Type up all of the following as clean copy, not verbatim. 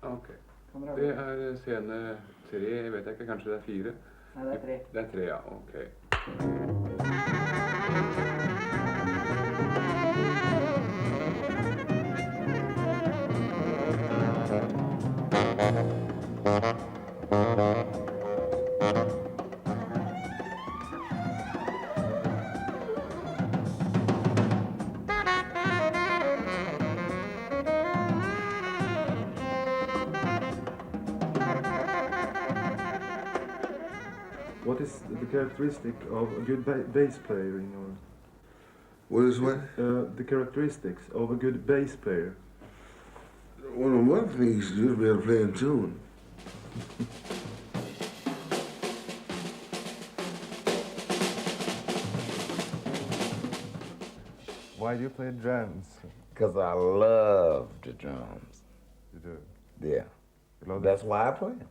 Ok. Det er scene 3, vet jeg ikke, kanskje det er 4? Nei, det er 3. Det er 3, ja, ok. What is the characteristic of a good bass player in your... What is what? The characteristics of a good bass player. Well, one thing you should do is be able to play in tune. Why do you play drums? Because I love the drums. You do? Yeah. You love That's why I play them.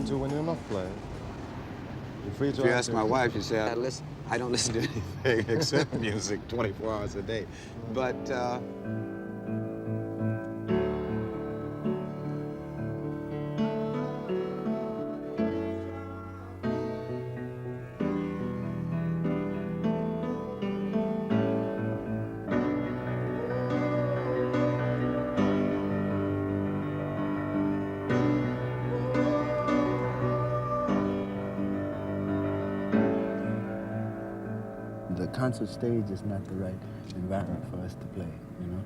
To when you're not playing? If you ask my wife, she said, I don't listen to anything except music 24 hours a day. But the concert stage is not the right environment for us to play, you know.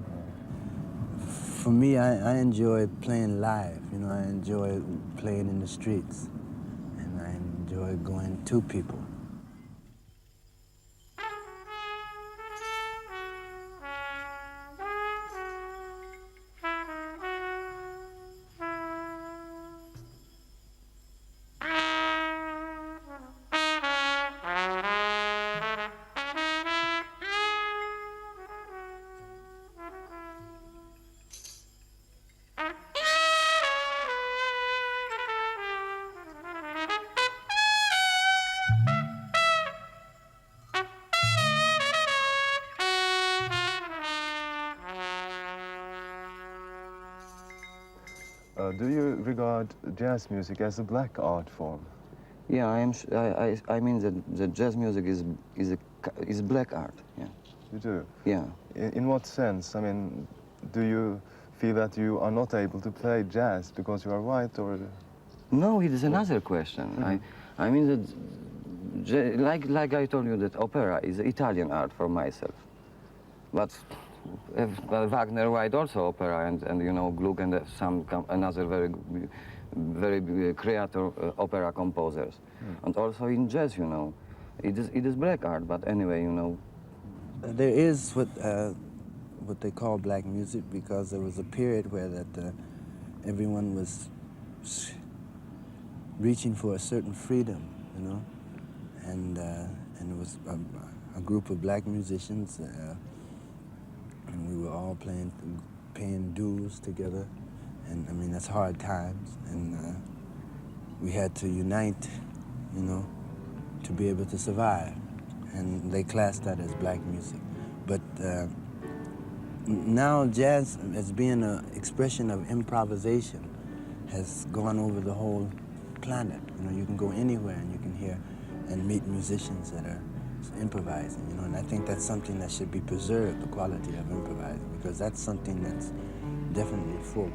For me, I enjoy playing live, you know. I enjoy playing in the streets, and I enjoy going to people. Do you regard jazz music as a black art form? Yeah, I mean that the jazz music is black art. Yeah. You do? Yeah. In what sense? I mean, do you feel that you are not able to play jazz because you are white, or? No, it is another question. Mm-hmm. I mean that, like I told you, that opera is Italian art for myself, but. Wagner write also opera and you know Gluck and another very creator opera composers, and also in jazz, you know, it is black art. But anyway, you know, there is what they call black music, because there was a period where that everyone was reaching for a certain freedom, you know, and it was a group of black musicians. And we were all paying dues together, and I mean that's hard times, and we had to unite, you know, to be able to survive, and they classed that as black music. But now jazz, as being an expression of improvisation, has gone over the whole planet. You know, you can go anywhere and you can hear and meet musicians that are improvising, you know, and I think that's something that should be preserved, the quality of improvising, because that's something that's definitely folk.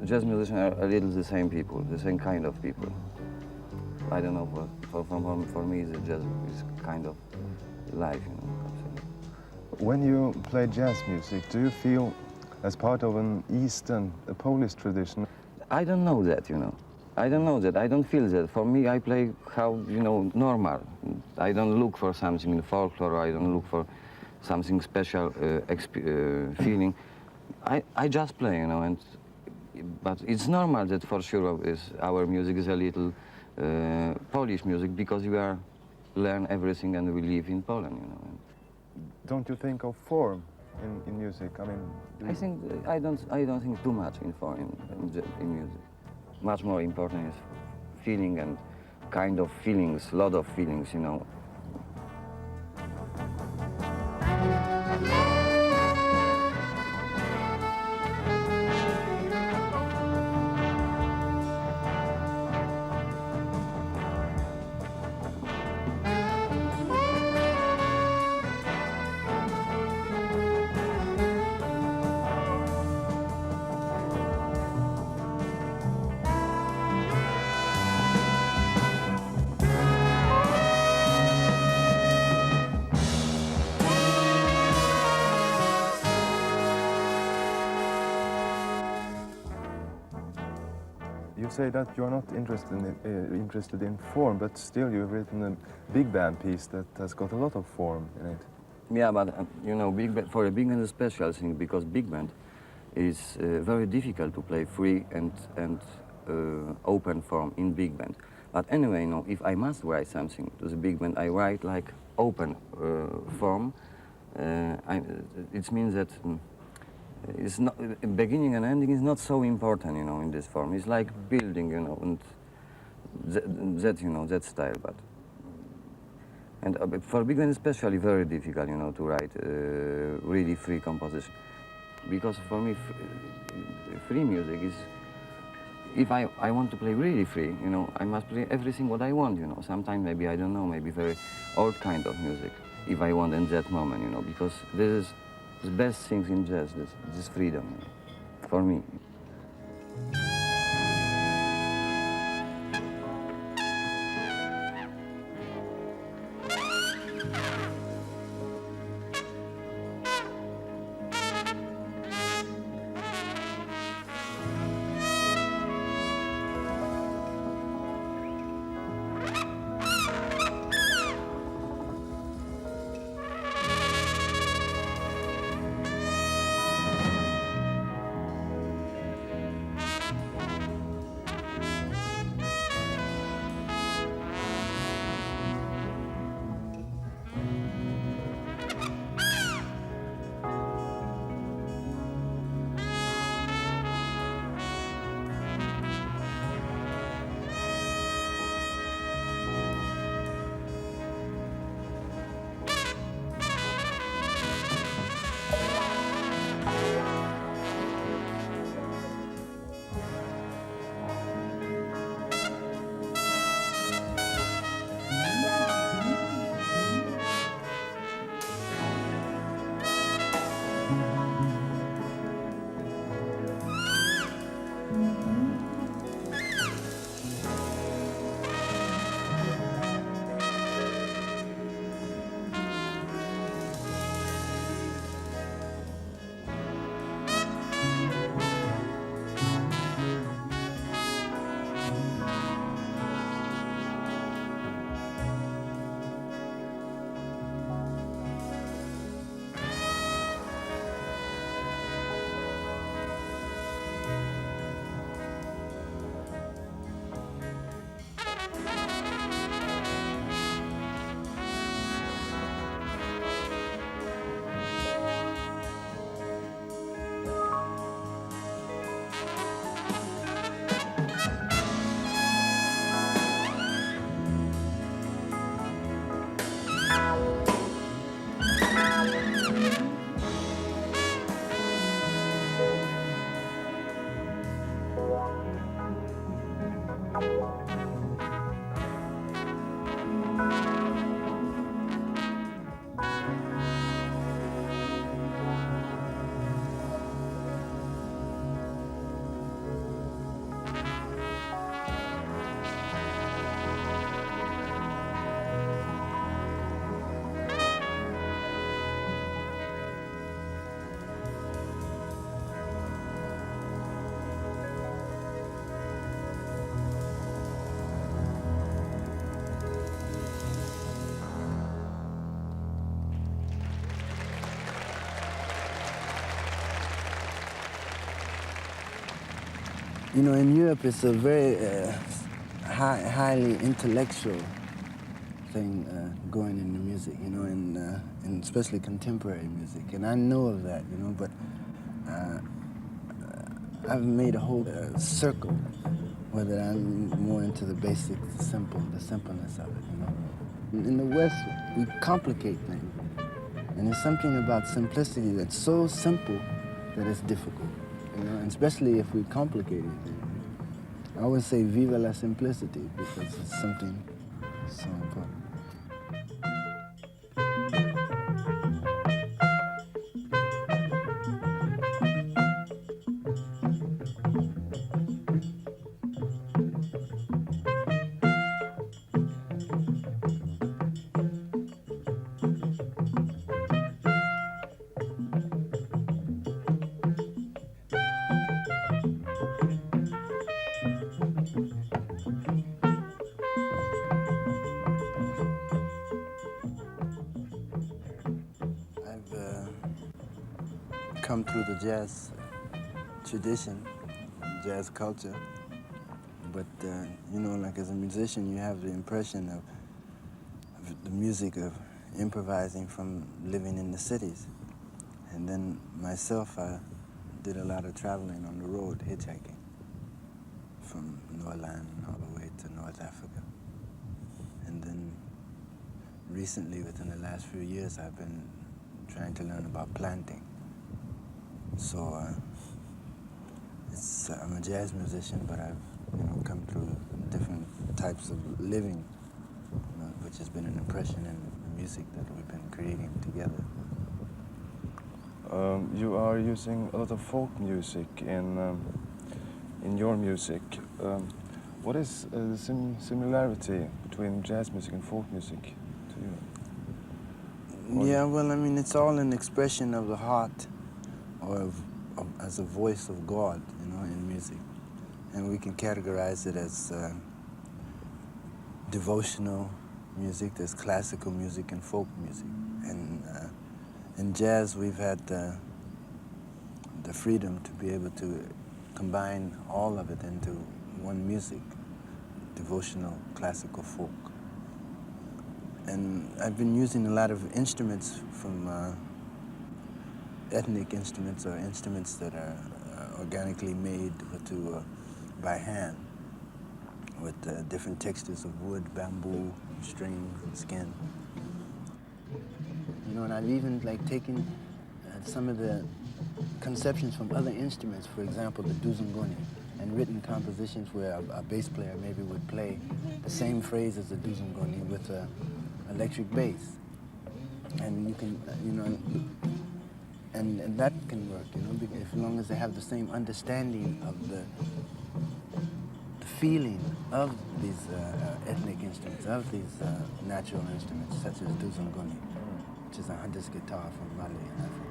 jazz musicians are a little the same people, the same kind of people. I don't know, for me, the jazz is kind of life, you know. When you play jazz music, do you feel as part of an Eastern, a Polish tradition? I don't know that, you know. I don't know that. I don't feel that. For me, I play how, you know, normal. I don't look for something in folklore. I don't look for something special feeling. I just play, you know, but it's normal that for sure our music is a little Polish music because we are learn everything and we live in Poland, you know. Don't you think of form in music? I mean, I don't think too much in form in music. Much more important is feeling and kind of feelings, lot of feelings, you know. you say that you're not interested in form, but still you've written a big band piece that has got a lot of form in it. Yeah, but you know, for a big band is a special thing because big band is very difficult to play free and open form in big band. But anyway, you know, if I must write something to the big band, I write like open form. It means that it's not beginning and ending is not so important, you know, in this form. It's like building, you know, and that you know, that style. But for big band, especially very difficult, you know, to write really free composition, because for me, free music is. If I want to play really free, you know, I must play everything what I want, you know. Sometimes maybe, I don't know, maybe very old kind of music, if I want in that moment, you know, because this is the best things in jazz, this freedom, you know, for me. You know, in Europe, it's a very highly intellectual thing going in the music, you know, and especially contemporary music. And I know of that, you know, but I've made a whole circle whether I'm more into the basic, the simpleness of it, you know. In the West, we complicate things. And there's something about simplicity that's so simple that it's difficult, you know, and especially if we complicate it. I always say viva la simplicity because it's something so important. Come through the jazz tradition, jazz culture, but you know, like as a musician, you have the impression of the music of improvising from living in the cities. And then myself, I did a lot of traveling on the road, hitchhiking, from Northland all the way to North Africa. And then recently, within the last few years, I've been trying to learn about planting. So I'm a jazz musician, but I've come through different types of living, which has been an impression in the music that we've been creating together. You are using a lot of folk music in your music. What is the similarity between jazz music and folk music to you? Yeah, well, I mean, it's all an expression of the heart, or as a voice of God, you know, in music. And we can categorize it as devotional music, there's classical music and folk music. And in jazz, we've had the freedom to be able to combine all of it into one music, devotional, classical, folk. And I've been using a lot of instruments from ethnic instruments or instruments that are organically made by hand with different textures of wood, bamboo, strings, and skin. You know, and I've even taken some of the conceptions from other instruments, for example, the doussn'guni, and written compositions where a bass player maybe would play the same phrase as the doussn'guni with an electric bass. And you can, you know, and that can work, you know, as long as they have the same understanding of the feeling of these ethnic instruments, of these natural instruments, such as doussn'guni, which is a hunter's guitar from Mali in Africa.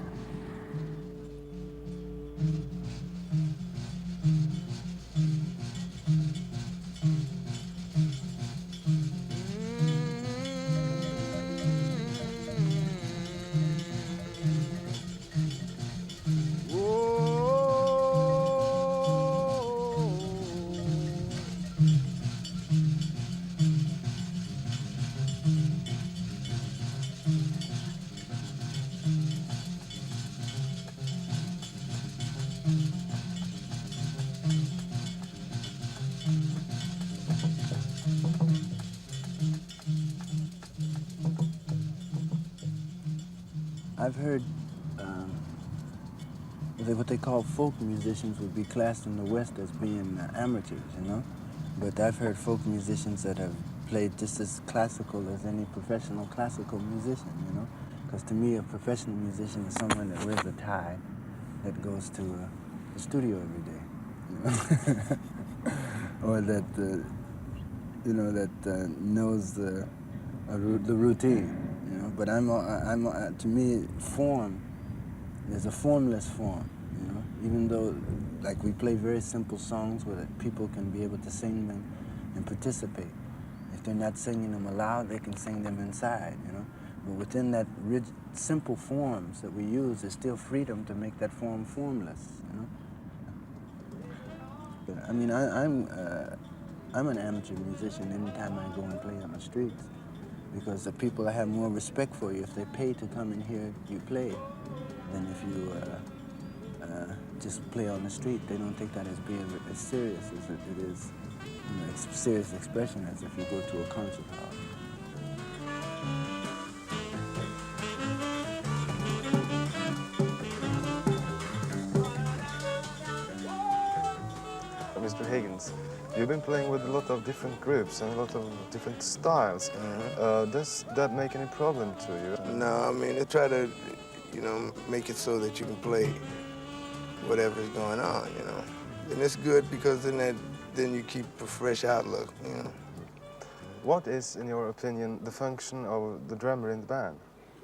I've heard what they call folk musicians would be classed in the West as being amateurs, you know? But I've heard folk musicians that have played just as classical as any professional classical musician, you know? Because to me, a professional musician is someone that wears a tie, that goes to the studio every day, you know? Or that, you know, that knows the routine. You know, but to me, form, there's a formless form, you know, even though, like, we play very simple songs where that people can be able to sing them and participate. If they're not singing them aloud, they can sing them inside, you know. But within that simple forms that we use, there's still freedom to make that form formless, you know. I mean, I'm an amateur musician anytime I go and play on the streets, because the people have more respect for you if they pay to come and hear you play than if you just play on the street. They don't take that as being as serious as it is, you know, it's serious expression as if you go to a concert hall. Mr. Higgins, you've been playing with a lot of different groups and a lot of different styles. Does that make any problem to you? No, I mean, they try to, you know, make it so that you can play whatever's going on, you know. And it's good because then you keep a fresh outlook, you know. What is, in your opinion, the function of the drummer in the band,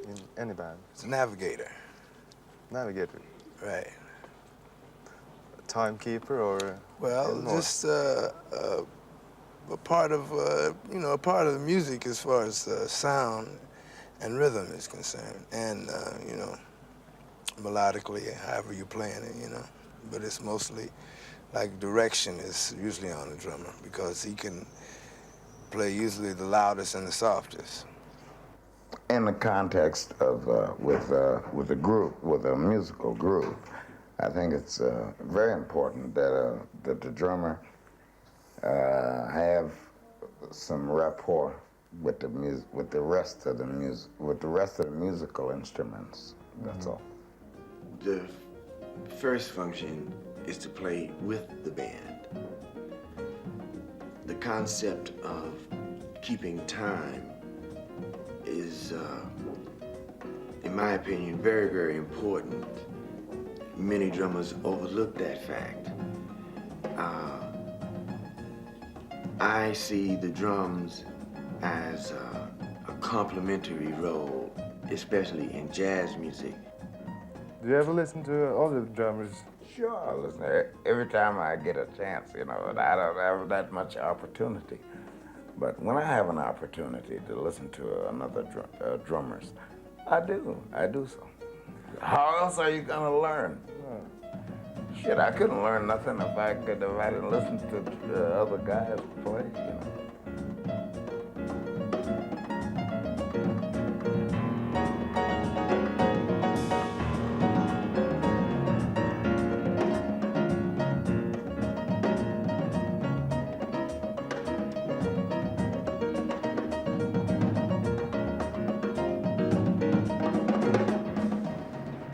in any band? It's a navigator. Navigator? Right. Timekeeper or? Well, just a part of, you know, a part of the music as far as sound and rhythm is concerned, and you know, melodically, however you're playing it, you know. But it's mostly like direction is usually on the drummer because he can play usually the loudest and the softest. In the context of with a group, with a musical group, I think it's very important that that the drummer have some rapport with the with the rest of the musical instruments. That's all. The first function is to play with the band. The concept of keeping time is, in my opinion, very, very important. Many drummers overlook that fact. I see the drums as a complementary role, especially in jazz music. Do you ever listen to other drummers? Sure, listen, every time I get a chance, you know, and I don't have that much opportunity. But when I have an opportunity to listen to another drummers, I do so. How else are you gonna learn? Shit, I couldn't learn nothing if I didn't listen to the other guys play, you know.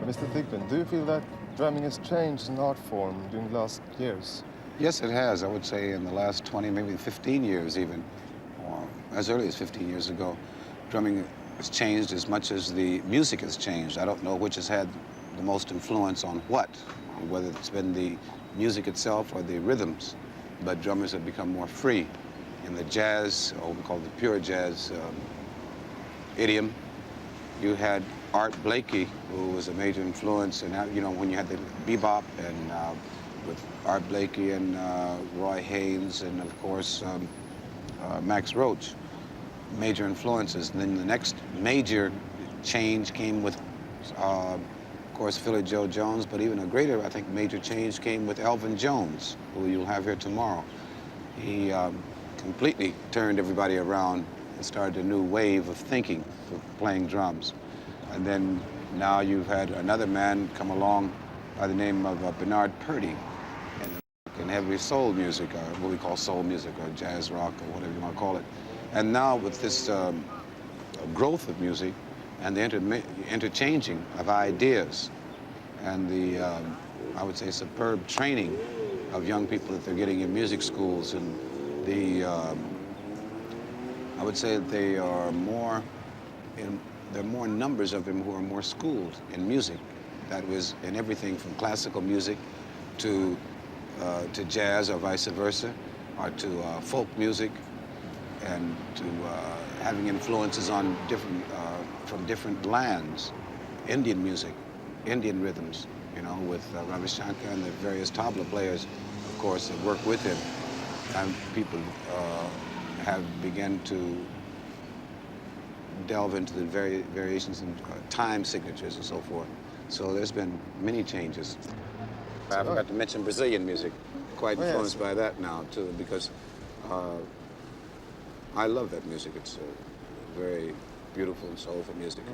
Mr. Thigpen, do you feel that drumming has changed in art form during the last years? Yes, it has. I would say in the last 20, maybe 15 years even, or as early as 15 years ago, drumming has changed as much as the music has changed. I don't know which has had the most influence on what, whether it's been the music itself or the rhythms, but drummers have become more free. In the jazz, or we call the pure jazz idiom, you had Art Blakey, who was a major influence, and you know, when you had the bebop and with Art Blakey and Roy Haynes and of course Max Roach, major influences. And then the next major change came with, of course, Philly Joe Jones, but even a greater, I think, major change came with Elvin Jones, who you'll have here tomorrow. He completely turned everybody around and started a new wave of thinking for playing drums. And then now you've had another man come along by the name of Bernard Purdie in heavy soul music, or what we call soul music, or jazz rock, or whatever you want to call it. And now with this growth of music and the interchanging of ideas and the, I would say, superb training of young people that they're getting in music schools, and the, I would say that they are more there are more numbers of them who are more schooled in music. That was in everything from classical music to jazz or vice versa, or to folk music, and to having influences on different, from different lands, Indian music, Indian rhythms, you know, with Ravi Shankar and the various tabla players, of course, that work with him. And people have begun to delve into the variations in time signatures and so forth. So there's been many changes. I forgot to mention Brazilian music. quite Oh, yes. influenced by that now, too, because I love that music. It's very beautiful and soulful music.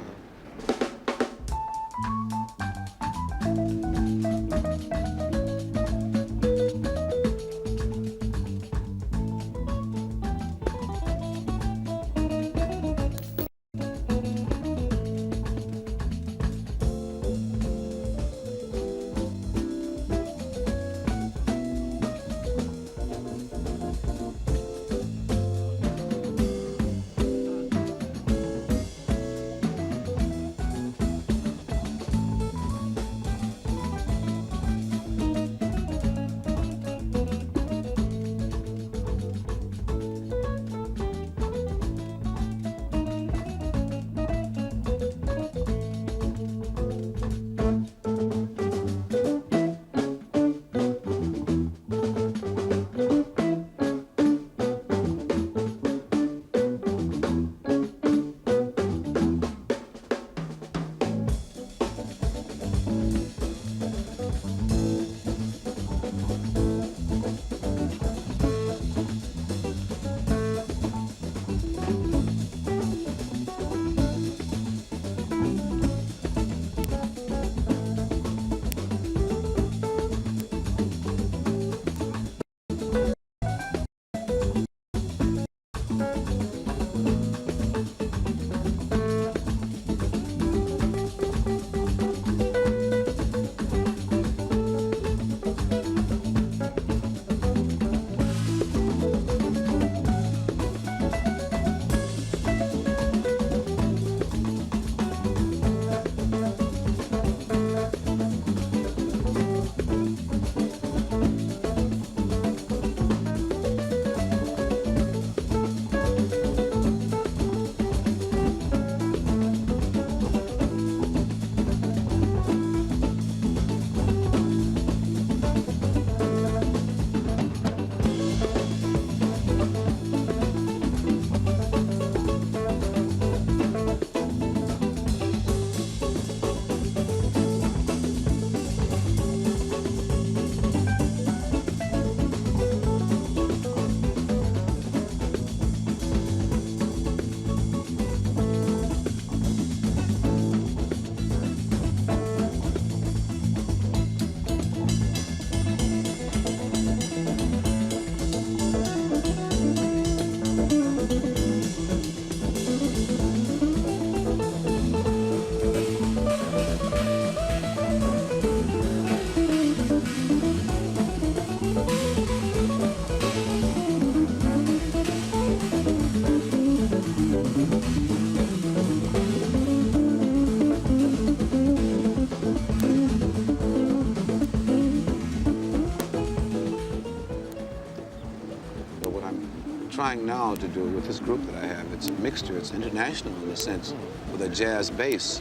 Trying now to do with this group that I have, it's a mixture, it's international in a sense, with a jazz bass.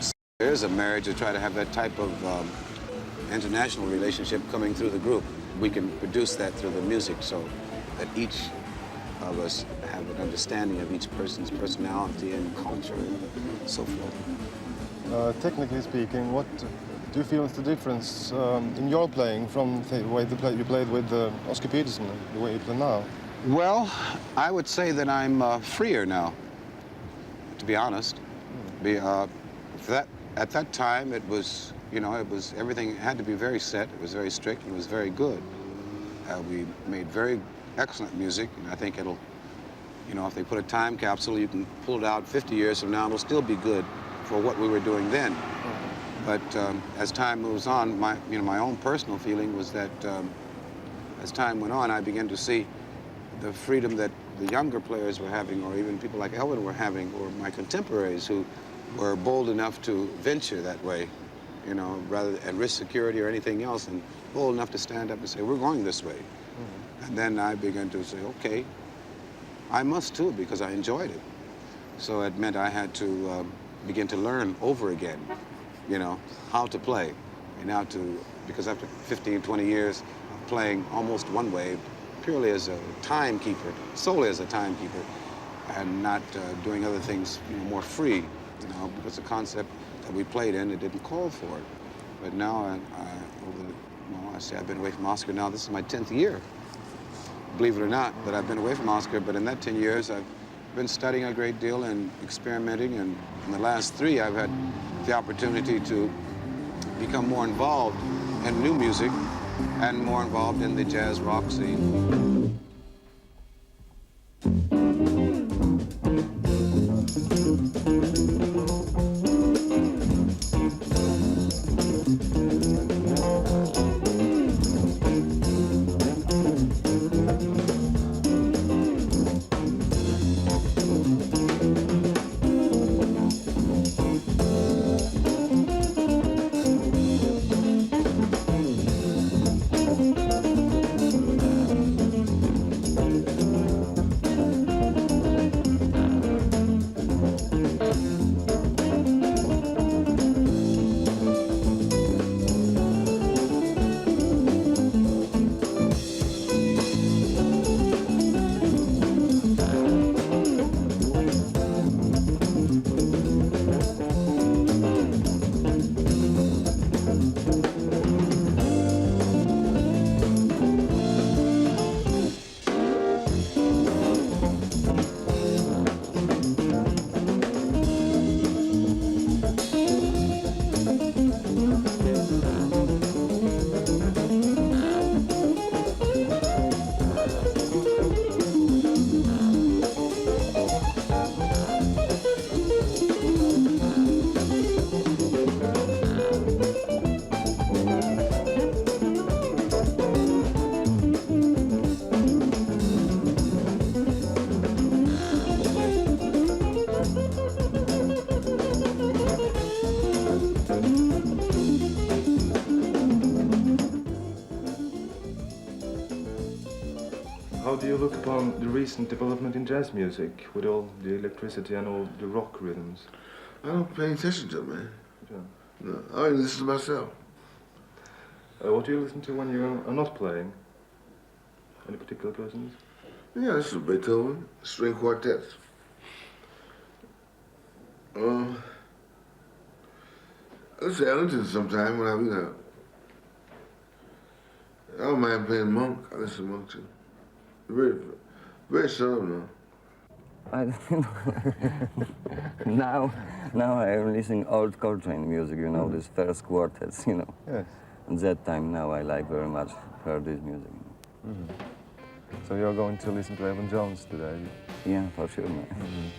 So there's a marriage to try to have that type of international relationship coming through the group. We can produce that through the music so that each of us have an understanding of each person's personality and culture and so forth. Technically speaking, what do you feel is the difference in your playing from the way you played with Oscar Peterson and the way you play now? Well, I would say that I'm freer now, to be honest. At that time, it was, everything had to be very set. It was very strict. It was very good. We made very excellent music, and I think it'll, if they put a time capsule, you can pull it out 50 years from now, it'll still be good for what we were doing then. But as time moves on, my own personal feeling was that as time went on, I began to see the freedom that the younger players were having, or even people like Elvin were having, or my contemporaries who were bold enough to venture that way, rather than risk security or anything else, and bold enough to stand up and say, we're going this way. And then I began to say, okay, I must too, because I enjoyed it. So it meant I had to begin to learn over again, how to play. And because after 15, 20 years of playing almost one way, purely as a timekeeper, solely as a timekeeper, and not doing other things more free, because the concept that we played in, it didn't call for it. But now I say I've been away from Oscar now. This is my 10th year, believe it or not, that I've been away from Oscar. But in that 10 years, I've been studying a great deal and experimenting. And in the last 3, I've had the opportunity to become more involved in new music and more involved in the jazz rock scene. How do you look upon the recent development in jazz music with all the electricity and all the rock rhythms? I don't pay attention to it, man. Yeah. No, I only listen to myself. What do you listen to when you are not playing? Any particular persons? Yeah, this is Beethoven, string quartets. Let's say Ellington sometime when I don't mind playing Monk. I listen to Monk too. Very, very seldom now. I don't know. now I am listening old Coltrane music, you know, these first quartets, you know. Yes. And that time now I like very much heard this music. Mm-hmm. So you're going to listen to Elvin Jones today? Yeah, for sure, man.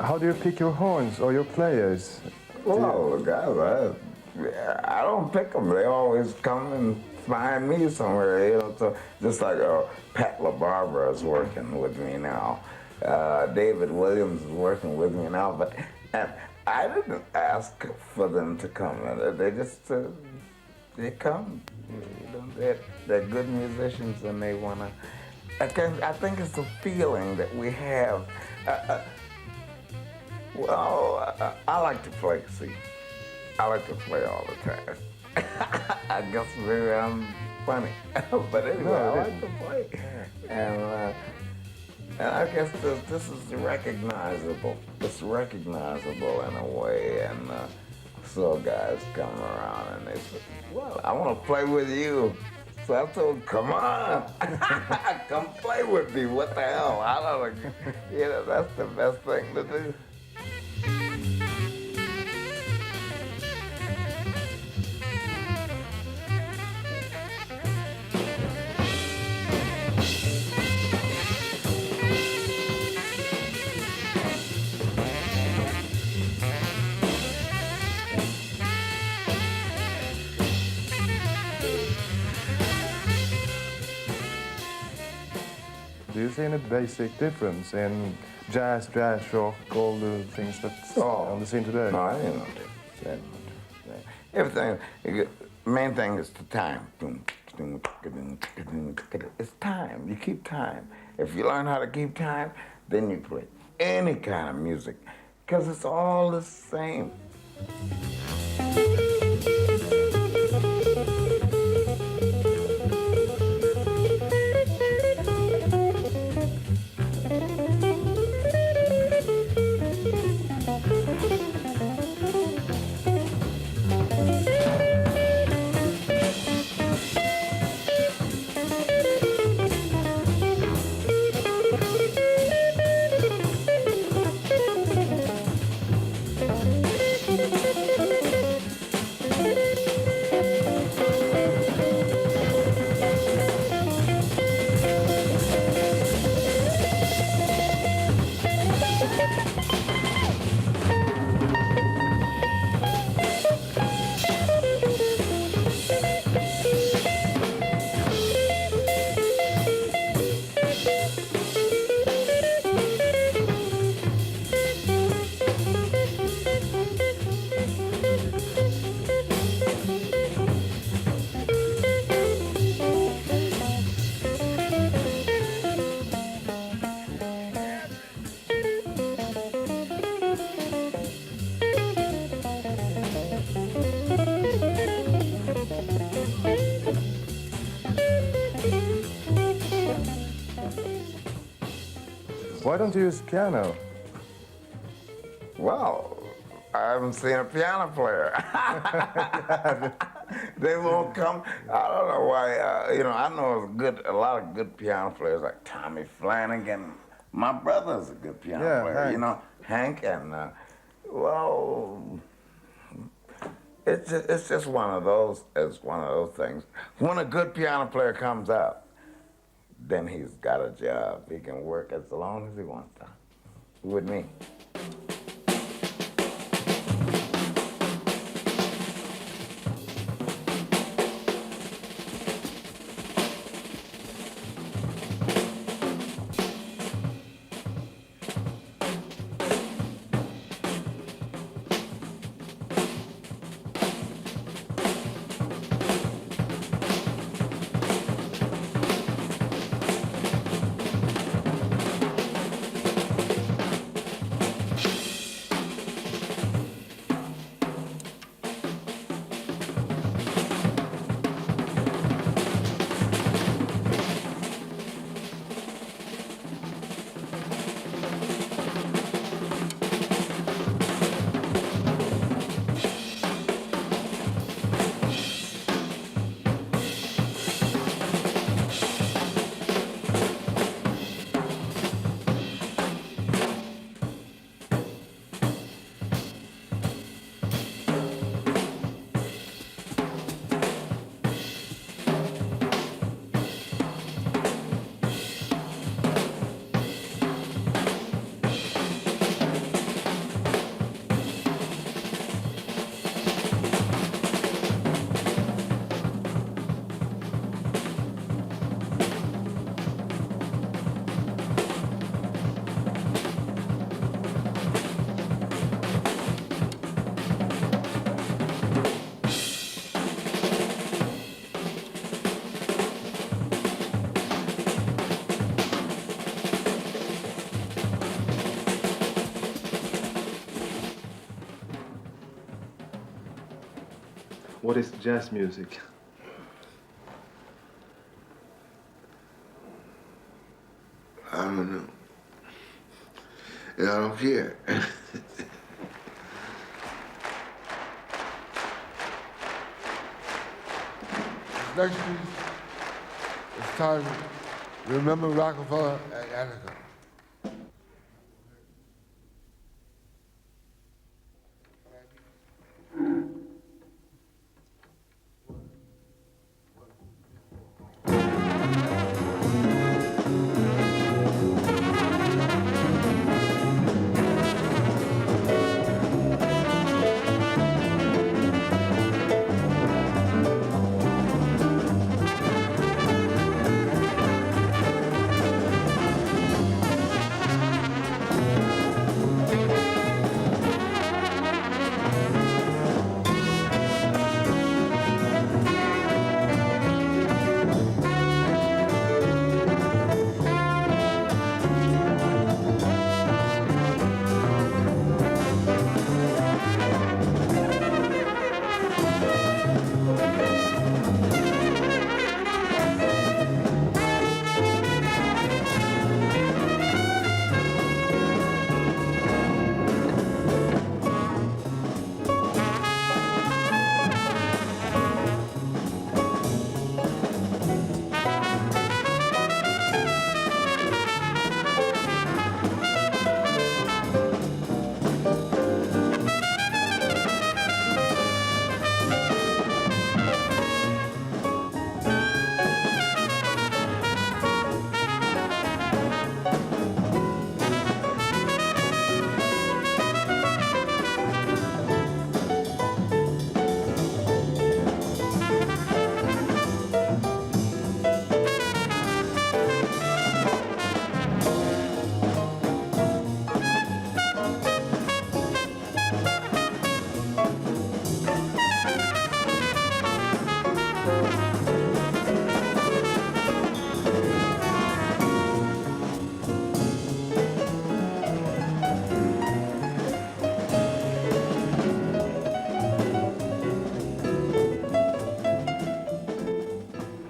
How do you pick your horns or your players? Well, guys, I don't pick them. They always come and find me somewhere, you know. So just like Pat LaBarbera is working with me now. David Williams is working with me now. But I didn't ask for them to come. They just they come. They're good musicians, and they wanna. I think it's the feeling that we have. I like to play. See, I like to play all the time. I guess maybe I'm funny, but anyway, I like to play, and I guess this is recognizable. It's recognizable in a way, and so guys come around and they say, "Well, I want to play with you." So I told them, "Come on, come play with me. What the hell? I don't know. You know, that's the best thing to do." Do you see any basic difference in jazz, rock, all the things that's on the scene today? No, I didn't know that. Everything, the main thing is the time. It's time. You keep time. If you learn how to keep time, then you play any kind of music, because it's all the same. Why don't you use piano? Well, I haven't seen a piano player. They won't come. I don't know why. You know, I know a lot of good piano players like Tommy Flanagan. My brother's a good piano player. Hank. You know, Hank, and well, it's just one of those. It's one of those things. When a good piano player comes out, then he's got a job. He can work as long as he wants to. With me. What is jazz music? I don't know. And I don't care. Next piece, it's time to remember Rockefeller and Annika.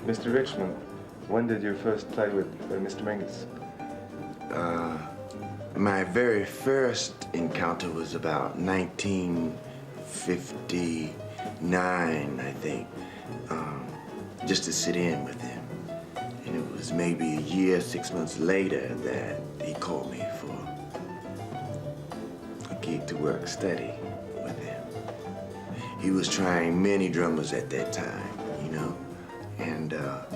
Mr. Richmond, when did you first play with Mr. Mingus? My very first encounter was about 1959, I think, just to sit in with him. And it was maybe a year, 6 months later that he called me for a gig to work steady with him. He was trying many drummers at that time, you know, and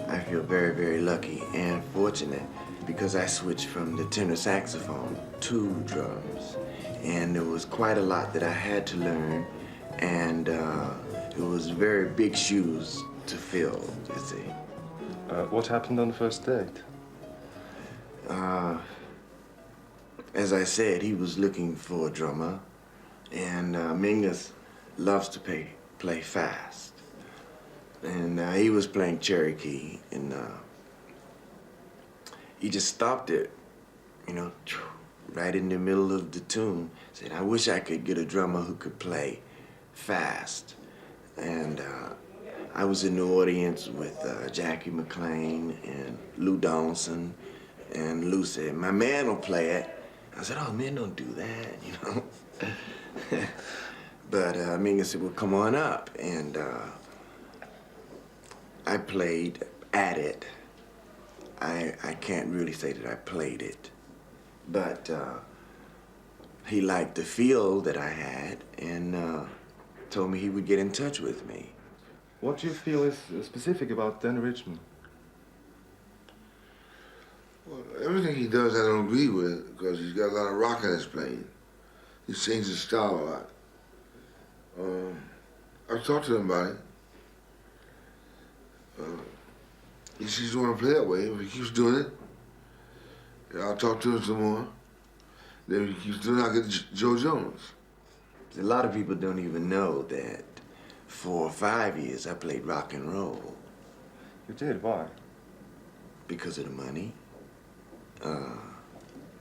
I feel very, very lucky and fortunate because I switched from the tenor saxophone to drums. And there was quite a lot that I had to learn, and it was very big shoes to fill, you see. What happened on the first date? As I said, he was looking for a drummer, and Mingus loves to play fast. And he was playing Cherokee, and he just stopped it, you know, right in the middle of the tune. Said, I wish I could get a drummer who could play fast. And I was in the audience with Jackie McLean and Lou Donaldson, and Lou said, my man will play it. I said, oh, man, don't do that, you know. But Mingus said, well, come on up. And I played at it. I can't really say that I played it, but he liked the feel that I had and told me he would get in touch with me. What do you feel is specific about Dan Richmond? Well, everything he does I don't agree with because he's got a lot of rock in his playing. He changed his style a lot. I've talked to him about it. He says he want to play that way. If he keeps doing it, I'll talk to him some more. Then if he keeps doing it, I'll get Joe Jones. A lot of people don't even know that for 5 years I played rock and roll. You did? Why? Because of the money.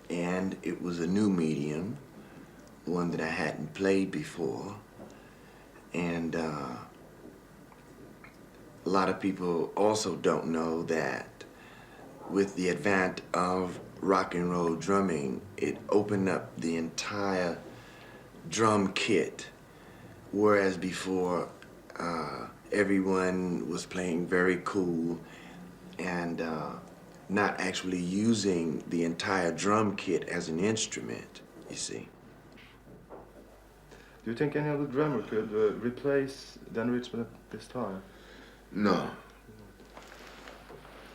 And it was a new medium, one that I hadn't played before. And a lot of people also don't know that with the advent of rock and roll drumming, it opened up the entire drum kit, whereas before everyone was playing very cool and not actually using the entire drum kit as an instrument, you see. Do you think any other drummer could replace Dan Richmond at this time? No.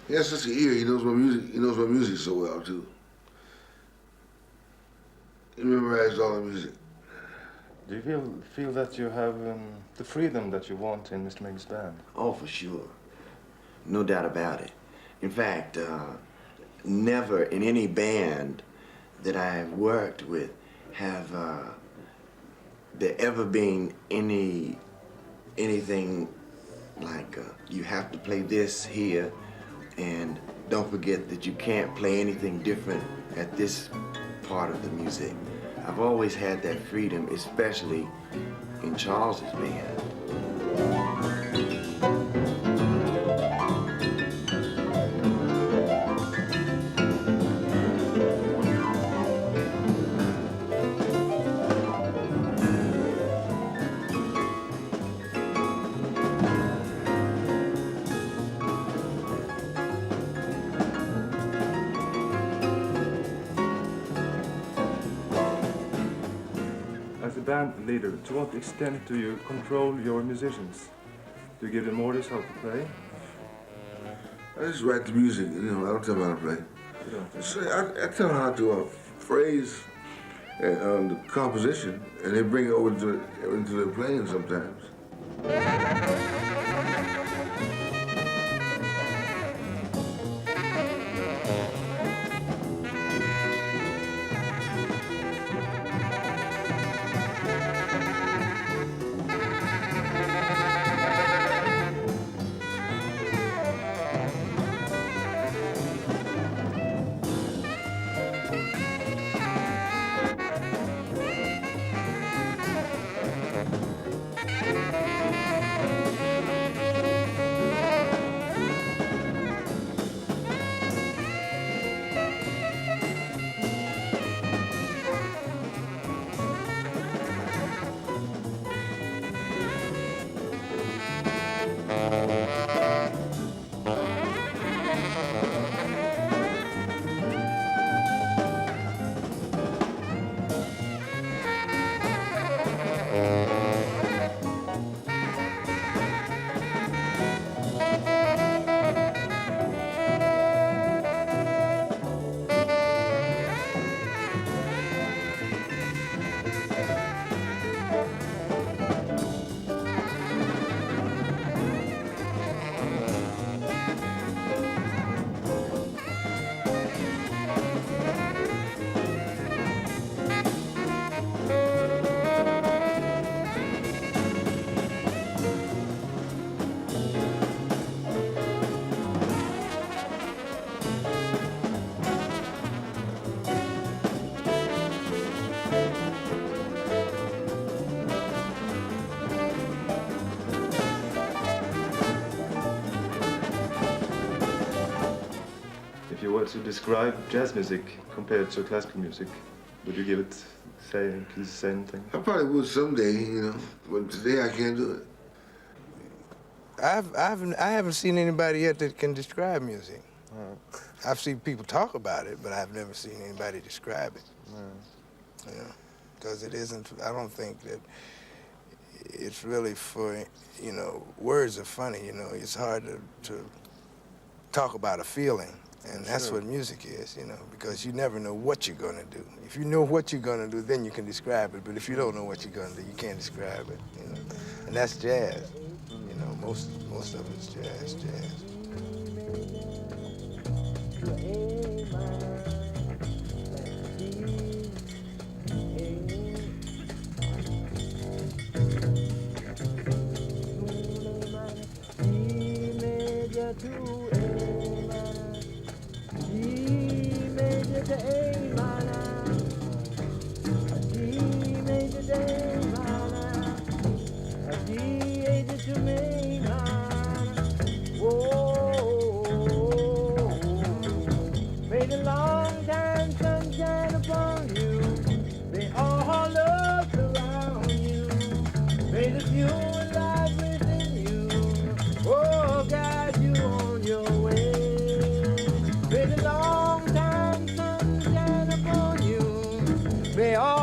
He has such an ear. He knows my music. He knows my music so well too. He memorized all the music. Do you feel that you have the freedom that you want in Mr. Mingus' band? Oh, for sure. No doubt about it. In fact, never in any band that I've worked with have there ever been anything like you have to play this here, and don't forget that you can't play anything different at this part of the music. I've always had that freedom, especially in Charles's band. As a band leader, to what extent do you control your musicians? Do you give them orders how to play? I just write the music, you know. I don't tell them how to play. So I tell them how to phrase and the composition, and they bring it over into their playing sometimes. If you were to describe jazz music compared to classical music, would you give it the same thing? I probably would someday, you know, but today I can't do it. I haven't seen anybody yet that can describe music. I've seen people talk about it, but I've never seen anybody describe it. You know, because it isn't. I don't think that it's really for, you know, words are funny. You know, it's hard to talk about a feeling. And that's what music is, you know, because you never know what you're going to do. If you know what you're going to do, then you can describe it. But if you don't know what you're going to do, you can't describe it, you know. And that's jazz. You know, most of it's jazz. May all